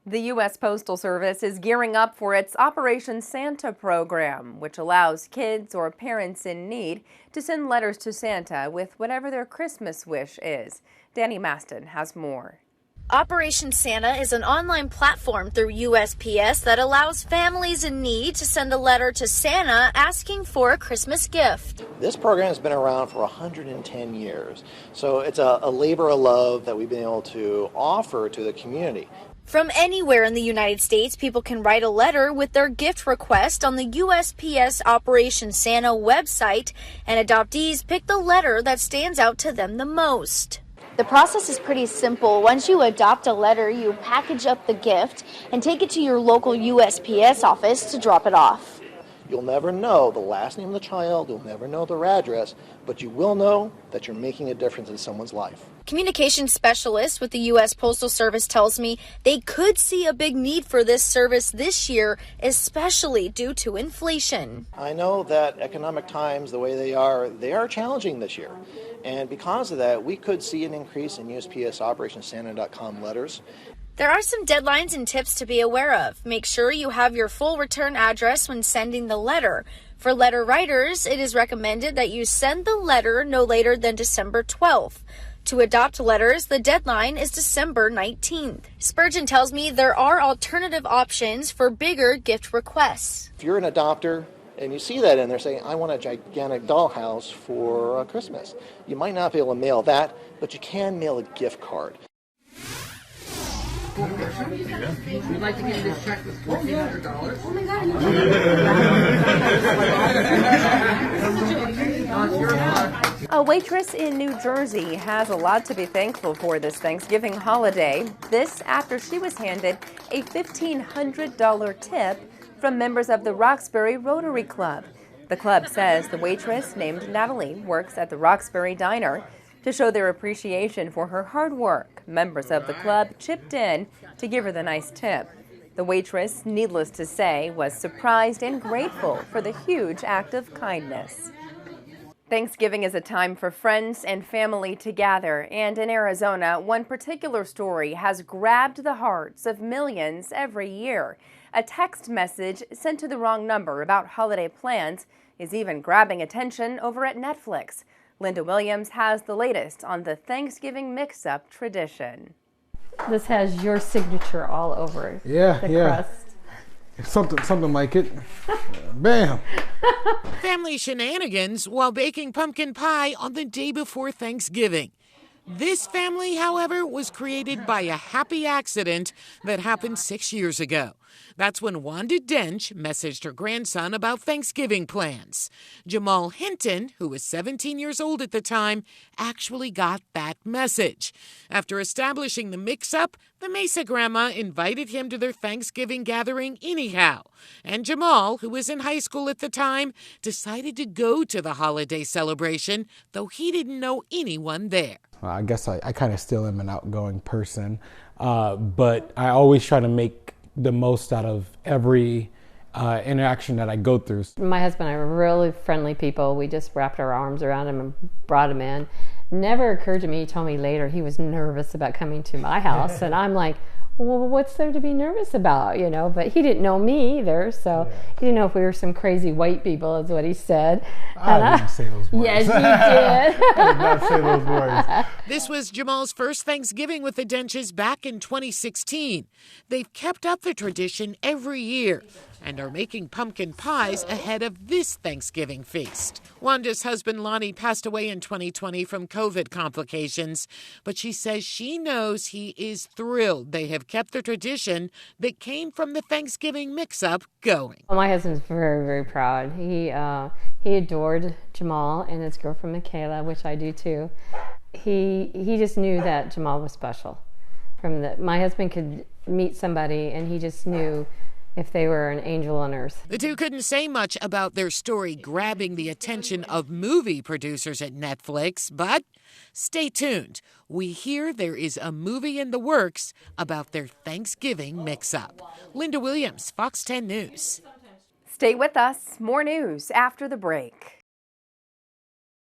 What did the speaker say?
The U.S. Postal Service is gearing up for its Operation Santa program, which allows kids or parents in need to send letters to Santa with whatever their Christmas wish is. Danny Maston has more. Operation Santa is an online platform through USPS that allows families in need to send a letter to Santa asking for a Christmas gift. This program has been around for 110 years, so it's a labor of love that we've been able to offer to the community. From anywhere in the United States, people can write a letter with their gift request on the USPS Operation Santa website, and adoptees pick the letter that stands out to them the most. The process is pretty simple. Once you adopt a letter, you package up the gift and take it to your local USPS office to drop it off. You'll never know the last name of the child, you'll never know their address, but you will know that you're making a difference in someone's life. Communications specialist with the U.S. Postal Service tells me they could see a big need for this service this year, especially due to inflation. I know that economic times, the way they are challenging this year. And because of that, we could see an increase in USPS OperationSanta.com letters. There are some deadlines and tips to be aware of. Make sure you have your full return address when sending the letter. For letter writers, it is recommended that you send the letter no later than December 12th. To adopt letters, the deadline is December 19th. Spurgeon tells me there are alternative options for bigger gift requests. If you're an adopter and you see that in there saying, I want a gigantic dollhouse for Christmas, you might not be able to mail that, but you can mail a gift card. We'd like to give you this check with $1,400. Oh my God. A waitress in New Jersey has a lot to be thankful for this Thanksgiving holiday. This after she was handed a $1,500 tip from members of the Roxbury Rotary Club. The club says the waitress, named Natalie, works at the Roxbury Diner. To show their appreciation for her hard work, members of the club chipped in to give her the nice tip. The waitress, needless to say, was surprised and grateful for the huge act of kindness. Thanksgiving is a time for friends and family to gather, and in Arizona, one particular story has grabbed the hearts of millions every year. A text message sent to the wrong number about holiday plans is even grabbing attention over at Netflix. Linda Williams has the latest on the Thanksgiving mix-up tradition. This has your signature all over the crust. Something like it. Bam! Family shenanigans while baking pumpkin pie on the day before Thanksgiving. This family, however, was created by a happy accident that happened 6 years ago. That's when Wanda Dench messaged her grandson about Thanksgiving plans. Jamal Hinton, who was 17 years old at the time, actually got that message. After establishing the mix-up, the Mesa grandma invited him to their Thanksgiving gathering anyhow. And Jamal, who was in high school at the time, decided to go to the holiday celebration, though he didn't know anyone there. I guess I kind of still am an outgoing person, but I always try to make the most out of every interaction that I go through. My husband and I were really friendly people. We just wrapped our arms around him and brought him in. Never occurred to me, he told me later, he was nervous about coming to my house. And I'm like, well, what's there to be nervous about, you know? But he didn't know me either, so he didn't know if we were some crazy white people, is what he said. I didn't say those words. Yes, you did. I did not say those words. This was Jamal's first Thanksgiving with the Denches back in 2016. They've kept up the tradition every year and are making pumpkin pies ahead of this Thanksgiving feast. Wanda's husband, Lonnie, passed away in 2020 from COVID complications, but she says she knows he is thrilled they have kept the tradition that came from the Thanksgiving mix-up going. Well, my husband's very, very proud. He adored Jamal and his girlfriend, Michaela, which I do too. He just knew that Jamal was special. My husband could meet somebody and he just knew if they were an angel on earth. The two couldn't say much about their story grabbing the attention of movie producers at Netflix, but stay tuned. We hear there is a movie in the works about their Thanksgiving mix-up. Linda Williams, Fox 10 News. Stay with us. More news after the break.